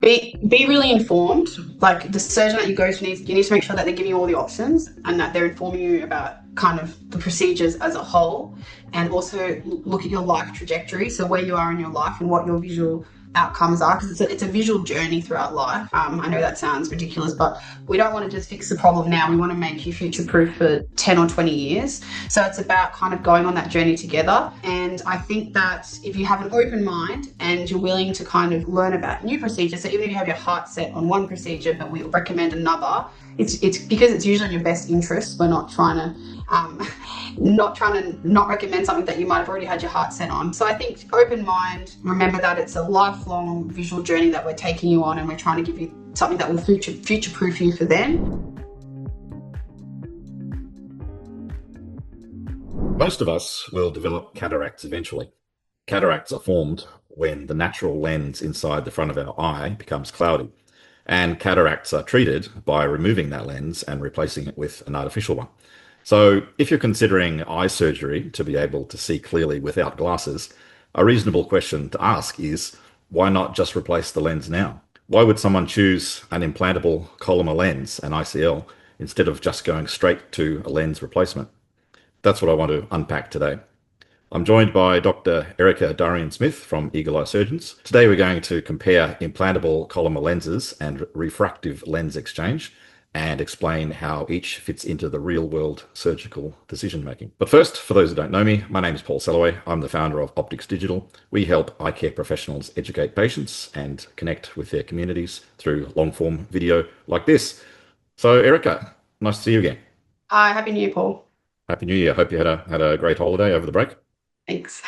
Be really informed. Like the surgeon that you go to needs, you need to make sure that they're giving you all the options and that they're informing you about kind of the procedures as a whole, and also look at your life trajectory. So where you are in your life and what your visual outcomes are, because it's a visual journey throughout life. I know that sounds ridiculous, but we don't want to just fix the problem now. We want to make you future proof for 10 or 20 years. So it's about kind of going on that journey together. And I think that if you have an open mind and you're willing to kind of learn about new procedures, so even if you have your heart set on one procedure, but we recommend another, it's because it's usually in your best interest. We're not trying to not recommend something that you might have already had your heart set on. So I think open mind, remember that it's a lifelong visual journey that we're taking you on, and we're trying to give you something that will future proof you for then. Most of us will develop cataracts eventually. Cataracts are formed when the natural lens inside the front of our eye becomes cloudy, and cataracts are treated by removing that lens and replacing it with an artificial one. So if you're considering eye surgery to be able to see clearly without glasses, a reasonable question to ask is, why not just replace the lens now? Why would someone choose an implantable collamer lens, an ICL, instead of just going straight to a lens replacement? That's what I want to unpack today. I'm joined by Dr. Erica Darian-Smith from Eagle Eye Surgeons. Today we're going to compare implantable collamer lenses and refractive lens exchange and explain how each fits into the real-world surgical decision-making. But first, for those who don't know me, my name is Paul Selloway. I'm the founder of Optics Digital. We help eye care professionals educate patients and connect with their communities through long-form video like this. So Erica, nice to see you again. Hi, Happy New Year, Paul. Happy New Year. Hope you had a great holiday over the break. Thanks.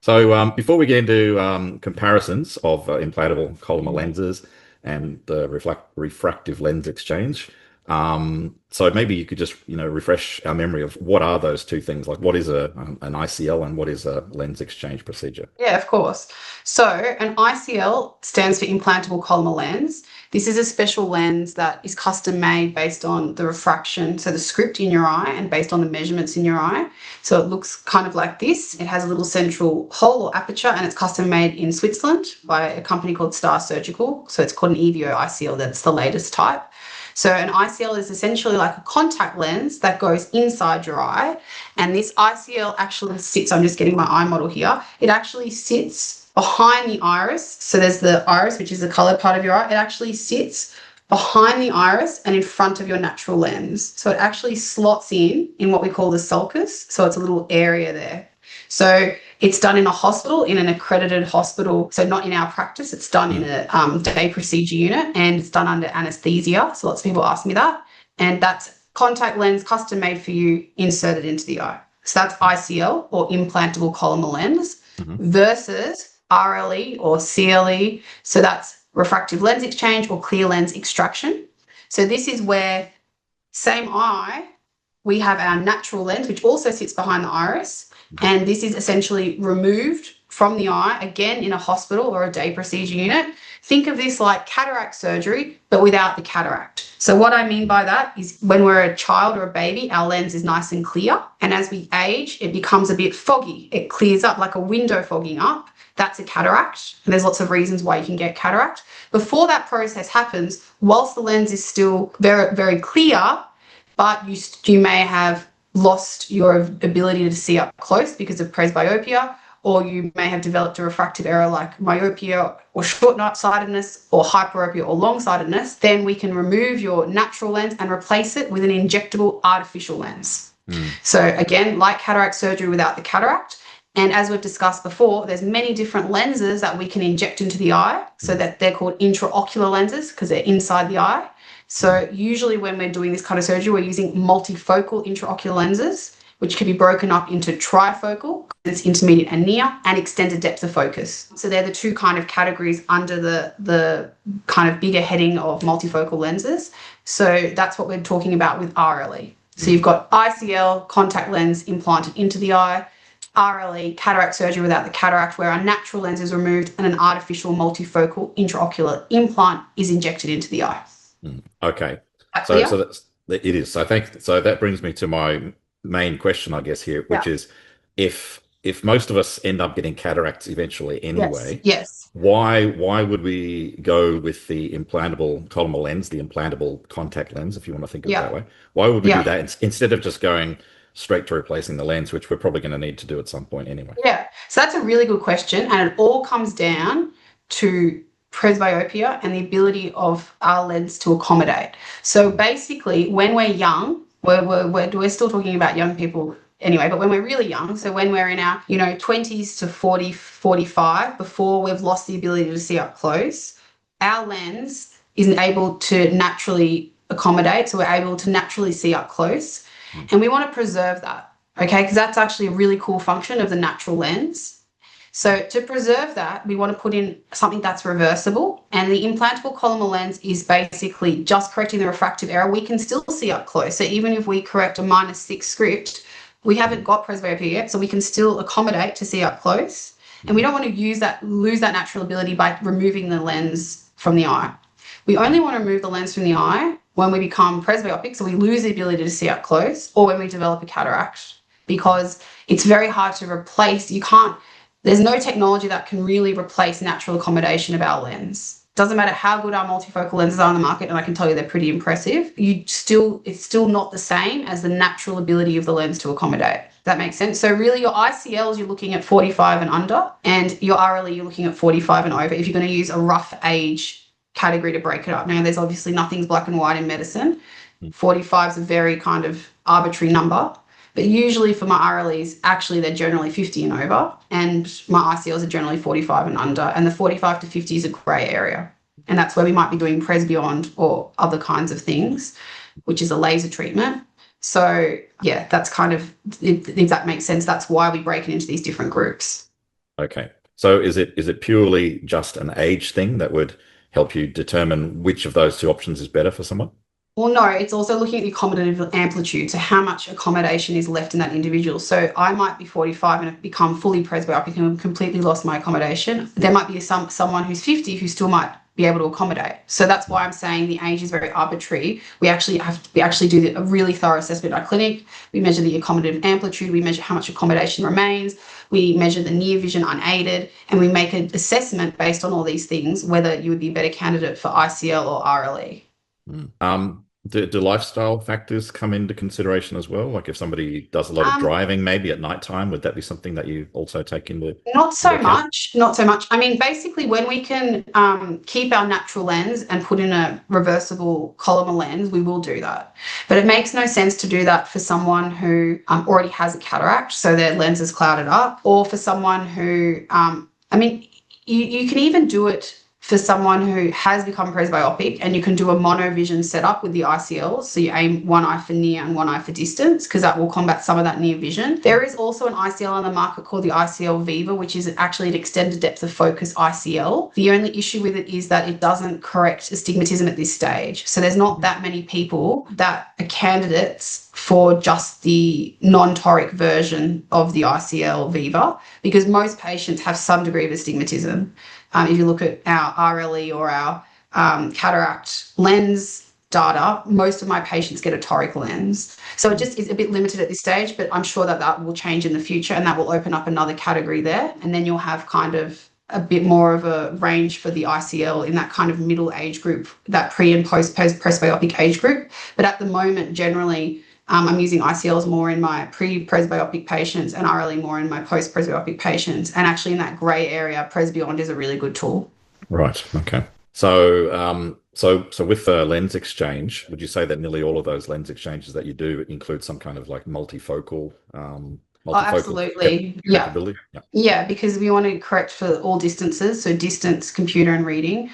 So before we get into comparisons of implantable collamer lenses and the refractive lens exchange, so maybe you could just refresh our memory of what are those two things, like what is an ICL and what is a lens exchange procedure? Yeah, of course. So an ICL stands for implantable collamer lens. This is a special lens that is custom made based on the refraction, so the script in your eye, and based on the measurements in your eye. So it looks kind of like this. It has a little central hole or aperture, and it's custom made in Switzerland by a company called Star Surgical. So it's called an EVO ICL. That's the latest type. So an ICL is essentially like a contact lens that goes inside your eye. And this ICL actually sits, I'm just getting my eye model here, it actually sits behind the iris. So there's the iris, which is the colored part of your eye. It actually sits behind the iris and in front of your natural lens. So it actually slots in what we call the sulcus. So it's a little area there. So it's done in a hospital, in an accredited hospital. So not in our practice, it's done in a day procedure unit, and it's done under anesthesia. So lots of people ask me that. And that's contact lens custom made for you, inserted into the eye. So that's ICL, or implantable collamer lens, versus RLE or CLE. So that's refractive lens exchange or clear lens extraction. So this is where, same eye, we have our natural lens, which also sits behind the iris. And this is essentially removed from the eye, again, in a hospital or a day procedure unit. Think of this like cataract surgery, but without the cataract. So what I mean by that is when we're a child or a baby, our lens is nice and clear. And as we age, it becomes a bit foggy. It clears up like a window fogging up. That's a cataract. And there's lots of reasons why you can get cataract. Before that process happens, whilst the lens is still very, very clear, but you may have lost your ability to see up close because of presbyopia, or you may have developed a refractive error like myopia or short-sightedness or hyperopia or long-sightedness, then we can remove your natural lens and replace it with an injectable artificial lens. So again, like cataract surgery without the cataract. And as we've discussed before, there's many different lenses that we can inject into the eye, so that they're called intraocular lenses because they're inside the eye. So usually when we're doing this kind of surgery, we're using multifocal intraocular lenses, which can be broken up into trifocal, it's intermediate and near, and extended depth of focus. So they're the two kind of categories under the kind of bigger heading of multifocal lenses. So that's what we're talking about with RLE. So you've got ICL, contact lens implanted into the eye, RLE, cataract surgery without the cataract, where our natural lens is removed and an artificial multifocal intraocular implant is injected into the eye. Okay, Yeah. so it is. So that brings me to my main question, I guess, here, which is, if if most of us end up getting cataracts eventually Yes. anyway, Yes. why would we go with the implantable collamer lens, the implantable contact lens, if you want to think of it Yeah. that way? Why would we do Yeah. that instead of just going straight to replacing the lens, which we're probably going to need to do at some point anyway? Yeah. So that's a really good question. And it all comes down to presbyopia and the ability of our lens to accommodate. So basically, when we're young, we're still talking about young people anyway, but when we're really young, so when we're in our 20s to 40, 45, before we've lost the ability to see up close, our lens isn't able to naturally accommodate. So we're able to naturally see up close. And we want to preserve that, okay? Because that's actually a really cool function of the natural lens. So to preserve that, we want to put in something that's reversible. And the implantable collamer lens is basically just correcting the refractive error. We can still see up close. So even if we correct a -6 script, we haven't got presbyopia yet, so we can still accommodate to see up close. And we don't want to lose that natural ability by removing the lens from the eye. We only want to remove the lens from the eye when we become presbyopic, so we lose the ability to see up close, or when we develop a cataract, because it's very hard to replace. There's no technology that can really replace natural accommodation of our lens. Doesn't matter how good our multifocal lenses are on the market, and I can tell you they're pretty impressive. It's still not the same as the natural ability of the lens to accommodate. That makes sense. So really, your ICLs, you're looking at 45 and under, and your RLE, you're looking at 45 and over. If you're going to use a rough age category to break it up. Now, there's obviously nothing's black and white in medicine. 45 is a very kind of arbitrary number. But usually for my RLEs, actually, they're generally 50 and over, and my ICLs are generally 45 and under, and the 45 to 50 is a grey area. And that's where we might be doing presbeyond or other kinds of things, which is a laser treatment. So, yeah, that's kind of, if that makes sense, that's why we break it into these different groups. Okay. So is it purely just an age thing that would help you determine which of those two options is better for someone? Well, no, it's also looking at the accommodative amplitude, so how much accommodation is left in that individual. So I might be 45 and have become fully presbyopic and have completely lost my accommodation. There might be someone who's 50 who still might be able to accommodate. So that's why I'm saying the age is very arbitrary. We actually do a really thorough assessment at our clinic. We measure the accommodative amplitude. We measure how much accommodation remains. We measure the near vision unaided, and we make an assessment based on all these things, whether you would be a better candidate for ICL or RLE. Do lifestyle factors come into consideration as well? Like if somebody does a lot of driving, maybe at nighttime, would that be something that you also take into? Not so much. I mean, basically, when we can keep our natural lens and put in a reversible collamer lens, we will do that. But it makes no sense to do that for someone who already has a cataract, so their lens is clouded up, or for someone who, you can even do it for someone who has become presbyopic, and you can do a monovision setup with the ICLs. So you aim one eye for near and one eye for distance, because that will combat some of that near vision. There is also an ICL on the market called the ICL Viva, which is actually an extended depth of focus ICL. The only issue with it is that it doesn't correct astigmatism at this stage. So there's not that many people that are candidates for just the non-toric version of the ICL Viva, because most patients have some degree of astigmatism. If you look at our RLE or our cataract lens data, most of my patients get a toric lens. So it just is a bit limited at this stage, but I'm sure that will change in the future, and that will open up another category there. And then you'll have kind of a bit more of a range for the ICL in that kind of middle age group, that pre and post presbyopic age group. But at the moment, generally, I'm using ICLs more in my pre-presbyopic patients and RLE more in my post-presbyopic patients. And actually in that grey area, Presbeyond is a really good tool. Right. Okay. So, so with the lens exchange, would you say that nearly all of those lens exchanges that you do include some kind of like multifocal absolutely. capability? Yeah, because we want to correct for all distances, so distance, computer, and reading.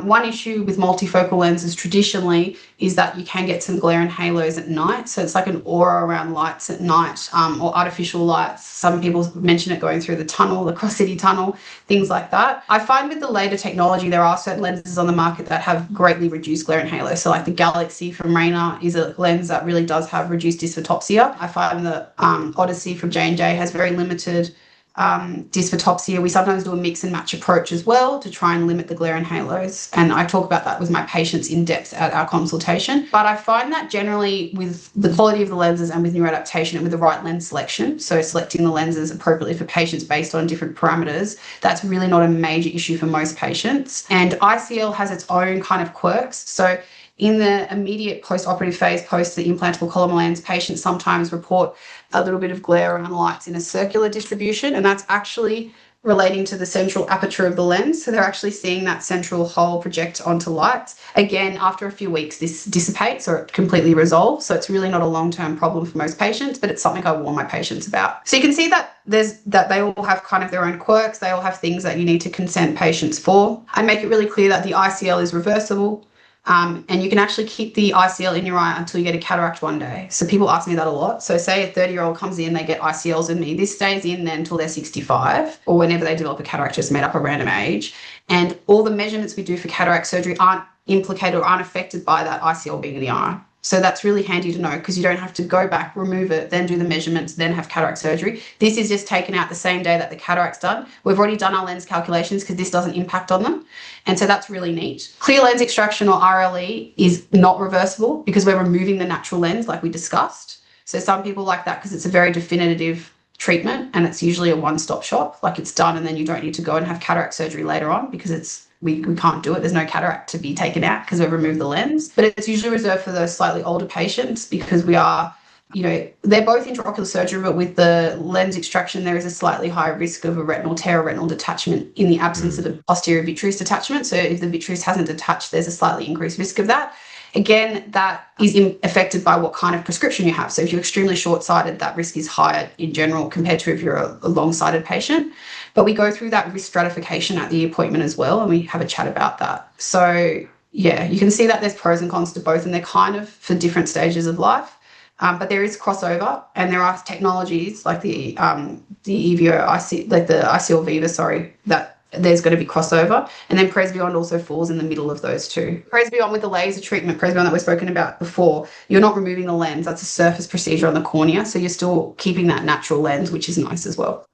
One issue with multifocal lenses traditionally is that you can get some glare and halos at night. So it's like an aura around lights at night, or artificial lights. Some people mention it going through the tunnel, the cross-city tunnel, things like that. I find with the later technology, there are certain lenses on the market that have greatly reduced glare and halo. So like the Galaxy from Rayner is a lens that really does have reduced dysphotopsia. I find the Odyssey from J&J has very limited dysphotopsia, we sometimes do a mix and match approach as well to try and limit the glare and halos. And I talk about that with my patients in depth at our consultation. But I find that generally with the quality of the lenses and with neuroadaptation and with the right lens selection, so selecting the lenses appropriately for patients based on different parameters, that's really not a major issue for most patients. And ICL has its own kind of quirks. So in the immediate post-operative phase, post the implantable collamer lens, patients sometimes report a little bit of glare around lights in a circular distribution, and that's actually relating to the central aperture of the lens. So they're actually seeing that central hole project onto lights. Again, after a few weeks, this dissipates or it completely resolves. So it's really not a long-term problem for most patients, but it's something I warn my patients about. So you can see that they all have kind of their own quirks. They all have things that you need to consent patients for. I make it really clear that the ICL is reversible. And you can actually keep the ICL in your eye until you get a cataract one day. So people ask me that a lot. So say a 30-year-old comes in, they get ICLs in me. This stays in then until they're 65 or whenever they develop a cataract, just made up a random age. And all the measurements we do for cataract surgery aren't implicated or aren't affected by that ICL being in the eye. So that's really handy to know because you don't have to go back, remove it, then do the measurements, then have cataract surgery. This is just taken out the same day that the cataract's done. We've already done our lens calculations because this doesn't impact on them. And so that's really neat. Clear lens extraction or RLE is not reversible because we're removing the natural lens like we discussed. So some people like that because it's a very definitive treatment and it's usually a one-stop shop, like it's done and then you don't need to go and have cataract surgery later on because we can't do it. There's no cataract to be taken out because we've removed the lens. But it's usually reserved for those slightly older patients because we are, they're both intraocular surgery, but with the lens extraction, there is a slightly higher risk of a retinal tear or retinal detachment in the absence of a posterior vitreous detachment. So if the vitreous hasn't detached, there's a slightly increased risk of that. Again, that is affected by what kind of prescription you have. So if you're extremely short-sighted, that risk is higher in general compared to if you're a long-sighted patient. But we go through that risk stratification at the appointment as well, and we have a chat about that. So yeah, you can see that there's pros and cons to both, and they're kind of for different stages of life. But there is crossover, and there are technologies like the EVO, like the ICL Viva, that there's going to be crossover. And then Presbyon also falls in the middle of those two. Presbyon with the laser treatment, Presbyon that we've spoken about before, you're not removing the lens. That's a surface procedure on the cornea. So you're still keeping that natural lens, which is nice as well.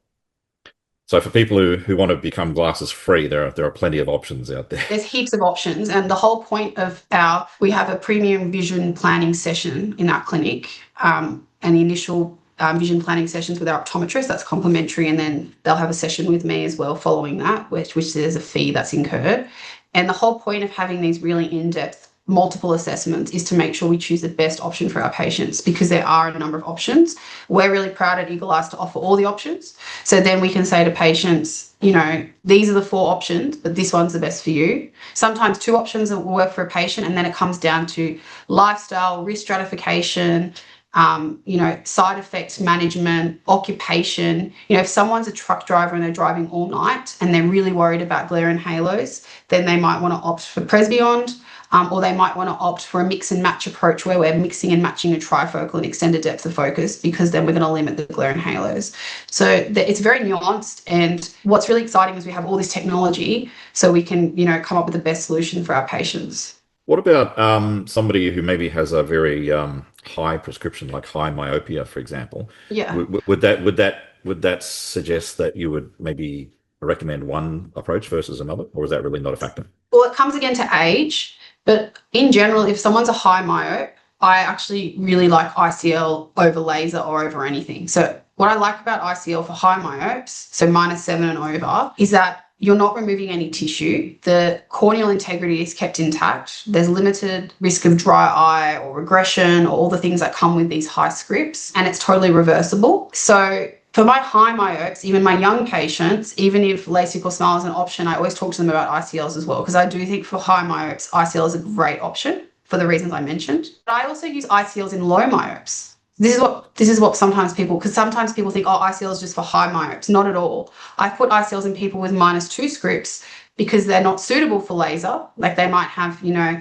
So for people who want to become glasses free, there are plenty of options out there. There's heaps of options. And the whole point of we have a premium vision planning session in our clinic, and the initial vision planning sessions with our optometrist, that's complimentary, and then they'll have a session with me as well following that, which there's a fee that's incurred. And the whole point of having these really in-depth multiple assessments is to make sure we choose the best option for our patients because there are a number of options. We're really proud at Eagle Eyes to offer all the options. So then we can say to patients, these are the 4 options, but this one's the best for you. Sometimes 2 options will work for a patient, and then it comes down to lifestyle, risk stratification, side effects management, occupation. If someone's a truck driver and they're driving all night and they're really worried about glare and halos, then they might want to opt for Presbyon, or they might want to opt for a mix and match approach where we're mixing and matching a trifocal and extended depth of focus because then we're going to limit the glare and halos. So it's very nuanced, and what's really exciting is we have all this technology so we can, come up with the best solution for our patients. What about somebody who maybe has a very high prescription, like high myopia, for example? Yeah. Would that suggest that you would maybe recommend one approach versus another, or is that really not a factor? Well, it comes again to age, but in general, if someone's a high myope, I actually really like ICL over laser or over anything. So what I like about ICL for high myopes, so -7 and over, is that you're not removing any tissue. The corneal integrity is kept intact. There's limited risk of dry eye or regression or all the things that come with these high scripts, and it's totally reversible. So for my high myopes, even my young patients, even if LASIK or SMILE is an option, I always talk to them about ICLs as well, because I do think for high myopes, ICL is a great option for the reasons I mentioned. But I also use ICLs in low myopes. This is what sometimes people think, oh, ICL is just for high myopes. Not at all. I put ICLs in people with -2 scripts because they're not suitable for laser. Like they might have,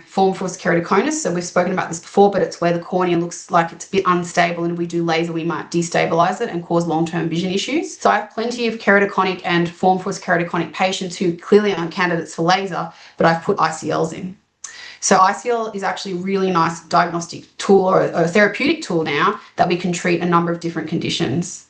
formfluous keratoconus. So we've spoken about this before, but it's where the cornea looks like it's a bit unstable, and if we do laser, we might destabilize it and cause long-term vision issues. So I have plenty of keratoconic and formfluous keratoconic patients who clearly aren't candidates for laser, but I've put ICLs in. So ICL is actually a really nice diagnostic tool or a therapeutic tool now that we can treat a number of different conditions.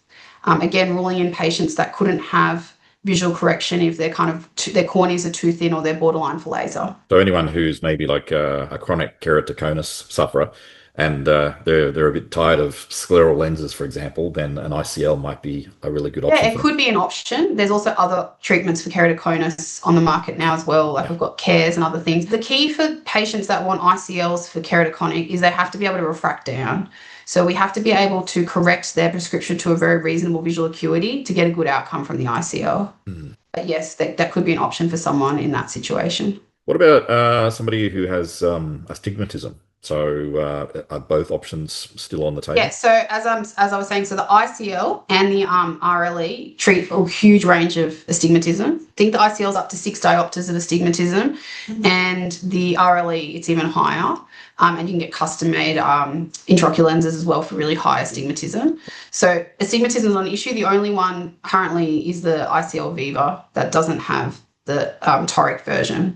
Again, ruling in patients that couldn't have visual correction if they're their corneas are too thin or they're borderline for laser. So anyone who's maybe like a chronic keratoconus sufferer and they're a bit tired of scleral lenses, for example, then an ICL might be a really good option. Yeah, it could be an option. There's also other treatments for keratoconus on the market now as well. Like we've got cares and other things. The key for patients that want ICLs for keratoconic is they have to be able to refract down. So we have to be able to correct their prescription to a very reasonable visual acuity to get a good outcome from the ICL. But yes, that could be an option for someone in that situation. What about somebody who has astigmatism? So are both options still on the table? Yeah, so as I was saying, so the ICL and the RLE treat a huge range of astigmatism. I think the ICL is up to 6 diopters of astigmatism, and the RLE, it's even higher. And you can get custom-made intraocular lenses as well for really high astigmatism. So astigmatism is not an issue. The only one currently is the ICL Viva that doesn't have the toric version.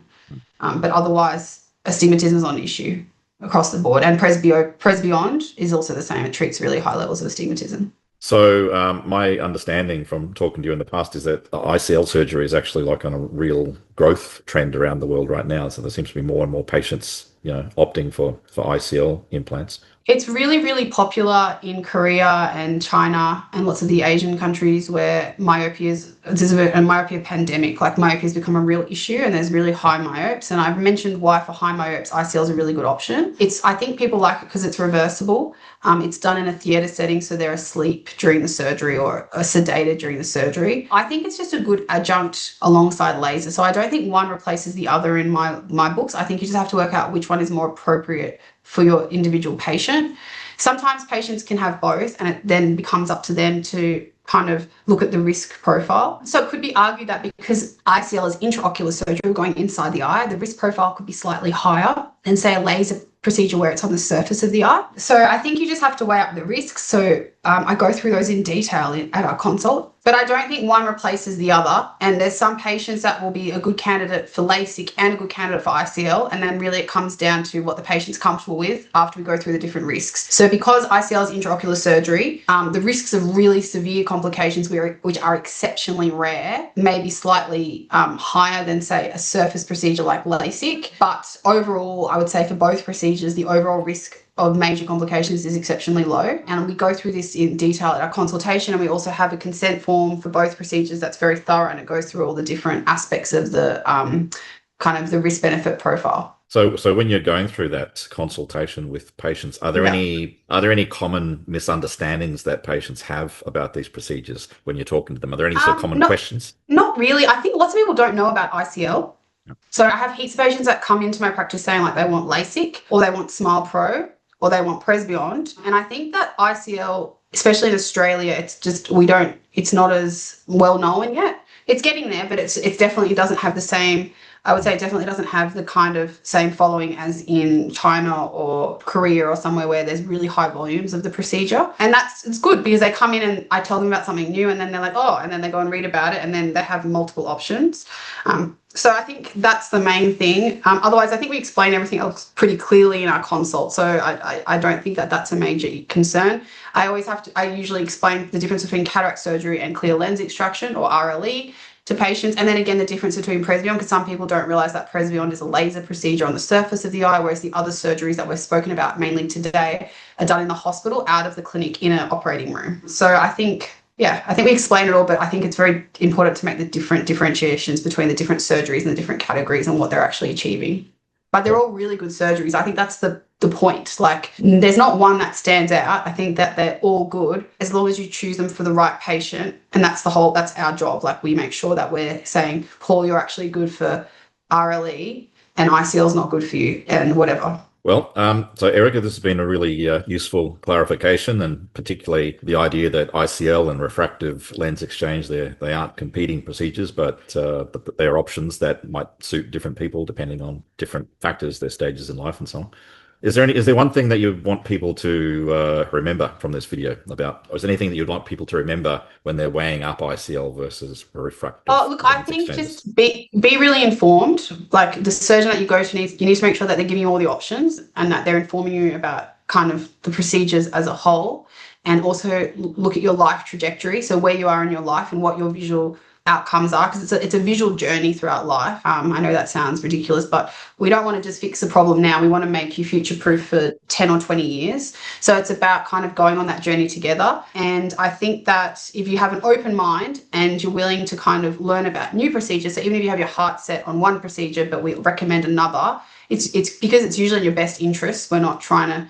But otherwise, astigmatism is not an issue across the board. And Presbyond is also the same. It treats really high levels of astigmatism. So my understanding from talking to you in the past is that ICL surgery is actually like on a real growth trend around the world right now. So there seems to be more and more patients, opting for ICL implants. It's really, really popular in Korea and China and lots of the Asian countries where there's a myopia pandemic. Like myopia has become a real issue and there's really high myopes. And I've mentioned why for high myopes, ICL is a really good option. I think people like it because it's reversible. It's done in a theatre setting, so they're asleep during the surgery or are sedated during the surgery. I think it's just a good adjunct alongside laser. So I don't think one replaces the other in my books. I think you just have to work out which one is more appropriate for your individual patient. Sometimes patients can have both and it then becomes up to them to kind of look at the risk profile. So it could be argued that because ICL is intraocular surgery going inside the eye, the risk profile could be slightly higher than, say, a laser procedure where it's on the surface of the eye. So I think you just have to weigh up the risks. So I go through those in detail at our consult. But I don't think one replaces the other. And there's some patients that will be a good candidate for LASIK and a good candidate for ICL. And then really it comes down to what the patient's comfortable with after we go through the different risks. So because ICL is intraocular surgery, the risks of really severe complications, which are exceptionally rare, may be slightly higher than, say, a surface procedure like LASIK. But overall, I would say for both procedures, the overall risk of major complications is exceptionally low. And we go through this in detail at our consultation, and we also have a consent form for both procedures that's very thorough, and it goes through all the different aspects of the kind of the risk-benefit profile. So when you're going through that consultation with patients, are there any common misunderstandings that patients have about these procedures when you're talking to them? Are there any sort of common questions? Not really. I think lots of people don't know about ICL. So I have heaps of patients that come into my practice saying like they want LASIK or they want Smile Pro or they want Presbyond. And I think that ICL, especially in Australia, it's not as well known yet. It's getting there, but it definitely doesn't have the same, I would say it definitely doesn't have the kind of same following as in China or Korea or somewhere where there's really high volumes of the procedure. And it's good because they come in and I tell them about something new and then they're like, oh, and then they go and read about it and then they have multiple options. So I think that's the main thing. Otherwise, I think we explain everything else pretty clearly in our consult. So I don't think that that's a major concern. I usually explain the difference between cataract surgery and clear lens extraction or RLE to patients. And then again, the difference between Presbyond, because some people don't realize that Presbyond is a laser procedure on the surface of the eye, whereas the other surgeries that we've spoken about mainly today are done in the hospital out of the clinic in an operating room. So I think we explain it all, but I think it's very important to make the different differentiations between the different surgeries and the different categories and what they're actually achieving. But they're all really good surgeries. I think that's the point. Like, there's not one that stands out. I think that they're all good as long as you choose them for the right patient. And that's our job. Like, we make sure that we're saying, Paul, you're actually good for RLE and ICL is not good for you and whatever. Well, so Erica, this has been a really useful clarification, and particularly the idea that ICL and refractive lens exchange, they aren't competing procedures, but they're options that might suit different people depending on different factors, their stages in life and so on. Is there one thing that you want people to remember from this video about, or is there anything that you'd want people to remember when they're weighing up ICL versus refractive? Oh, look, I think just be really informed. Like, the surgeon that you go to you need to make sure that they're giving you all the options and that they're informing you about kind of the procedures as a whole. and also look at your life trajectory. So where you are in your life and what your visual outcomes are, because it's a visual journey throughout life. I know that sounds ridiculous, but we don't want to just fix the problem now. We want to make you future-proof for 10 or 20 years. So it's about kind of going on that journey together. And I think that if you have an open mind and you're willing to kind of learn about new procedures, so even if you have your heart set on one procedure, but we recommend another, it's because it's usually in your best interest. We're not trying to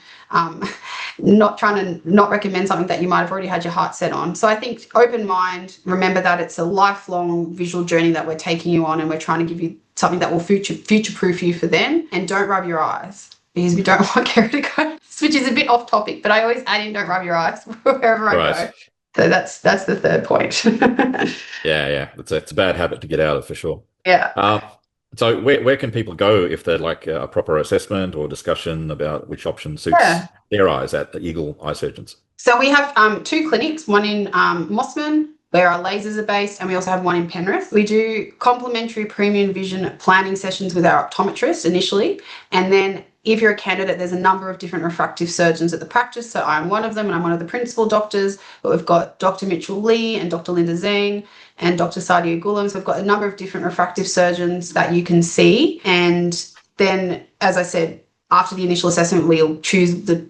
not recommend something that you might have already had your heart set on. So I think open mind, remember that it's a lifelong visual journey that we're taking you on, and we're trying to give you something that will future-proof you for then. And don't rub your eyes, because we don't want Kara to go, which is a bit off topic, but I always add in don't rub your eyes wherever I go. So that's the third point. Yeah. It's a bad habit to get out of, for sure. Yeah. So where can people go if they'd like a proper assessment or discussion about which option suits their eyes at the Eagle Eye Surgeons? So we have 2 clinics, one in Mossman, where our lasers are based, and we also have one in Penrith. We do complimentary premium vision planning sessions with our optometrist initially, and then if you're a candidate, there's a number of different refractive surgeons at the practice. So I'm one of them, and I'm one of the principal doctors, but we've got Dr. Mitchell Lee and Dr. Linda Zhang and Dr. Sadia Gulam. So we've got a number of different refractive surgeons that you can see. And then, as I said, after the initial assessment, we'll choose the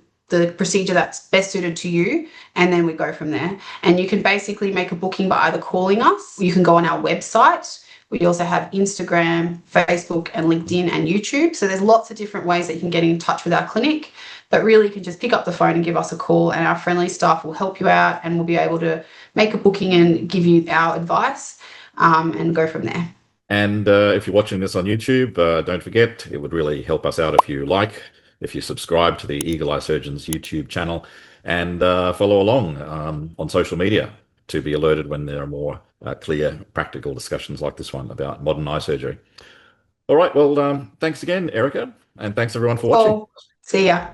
procedure that's best suited to you, and then we go from there. And you can basically make a booking by either calling us. You can go on our website. We also have Instagram, Facebook, and LinkedIn and YouTube. So there's lots of different ways that you can get in touch with our clinic. But really, you can just pick up the phone and give us a call, and our friendly staff will help you out, and we'll be able to make a booking and give you our advice and go from there. And if you're watching this on YouTube, don't forget, it would really help us out if you subscribe to the Eagle Eye Surgeons YouTube channel, and follow along on social media to be alerted when there are more clear, practical discussions like this one about modern eye surgery. All right, well, thanks again, Erica, and thanks everyone for watching. See ya.